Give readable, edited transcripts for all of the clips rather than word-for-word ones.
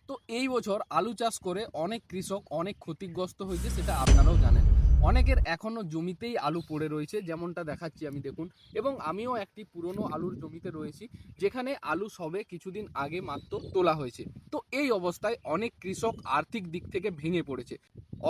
তো এই বছর আলু চাষ করে অনেক কৃষক অনেক ক্ষতিগ্রস্ত হয়েছে, সেটা আপনারাও জানেন। অনেকের এখনো জমিতেই আলু পড়ে রয়েছে, যেমনটা দেখাচ্ছি আমি, দেখুন। এবং আমিও একটি পুরনো আলুর জমিতে রয়েছি, যেখানে আলু সবে কিছুদিন আগে মাত্র তোলা হয়েছে। তো এই অবস্থায় অনেক কৃষক আর্থিক দিক থেকে ভেঙে পড়েছে,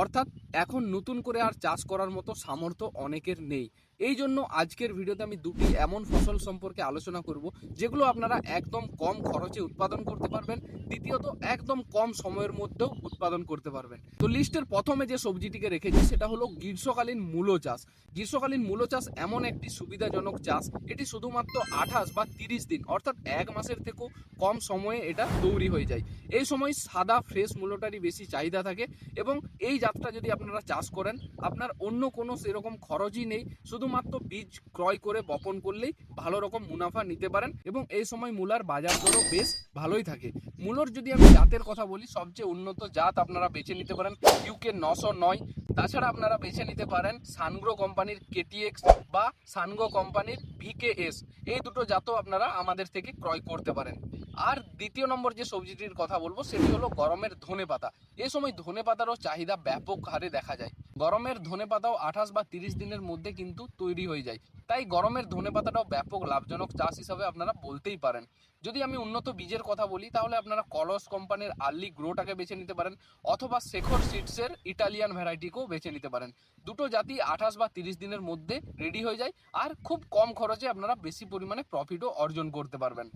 অর্থাৎ এখন নতুন করে আর চাষ করার মতো সামর্থ্য অনেকের নেই। এই জন্য আজকের ভিডিওতে আমি দুটি এমন ফসল সম্পর্কে আলোচনা করব, যেগুলো আপনারা একদম কম খরচে উৎপাদন করতে পারবেন, দ্বিতীয়ত একদম কম সময়ের মধ্যেও উৎপাদন করতে পারবেন। তো লিস্টের প্রথমে যে সবজিটিকে রেখেছি সেটা হলো গ্রীষ্মকালীন মূলো চাষ। গ্রীষ্মকালীন মূলো চাষ এমন একটি সুবিধাজনক চাষ, এটি শুধুমাত্র 28 বা 30 দিন অর্থাৎ এক মাসের থেকেও কম সময়ে এটা তৈরি হয়ে যায়। এই সময় সাদা ফ্রেশ মূলোটারই বেশি চাহিদা থাকে এবং এই জাতটা যদি আপনারা চাষ করেন, আপনার অন্য কোনো সেরকম খরচই নেই, শুধুমাত্র বীজ ক্রয় করে বপন করলেই ভালো রকম মুনাফা নিতে পারেন এবং এই সময় মূলার বাজার দরও বেশ ভালোই থাকে। মূলোর যদি আমি জাতের কথা বলি, সবচেয়ে উন্নত জাত আপনারা বেছে নিতে পারেন ইউকে 909। তাছাড়া আপনারা বেছে নিতে পারেন সানগ্রো কোম্পানির কেটিএক্স বা সানগো কোম্পানির ভিকেএস। এই দুটো জাতও আপনারা আমাদের থেকে ক্রয় করতে পারেন। আর দ্বিতীয় নম্বর যে সবজিটির কথা বলবো সেটি হলো গরমের ধনেপাতা। এই সময় ধনেপাতারও চাহিদা ব্যাপক হারে দেখা যায়। গরমের ধনেপাতাও 28 বা 30 দিনের মধ্যে কিন্তু তৈরি হয়ে যায়। তাই গরমের ধনেপাতাটাও ব্যাপক লাভজনক চাষ হিসাবে আপনারা বলতেই পারেন। যদি আমি উন্নত বীজের কথা বলি, তাহলে আপনারা কলস কোম্পানির আর্লি গ্রোটাকে বেছে নিতে পারেন, অথবা শেখর সিডসের ইটালিয়ান ভ্যারাইটিকেও বেছে নিতে পারেন। দুটো জাতি 28 বা 30 দিনের মধ্যে রেডি হয়ে যায় আর খুব কম খরচে আপনারা বেশি পরিমাণে প্রফিটও অর্জন করতে পারবেন।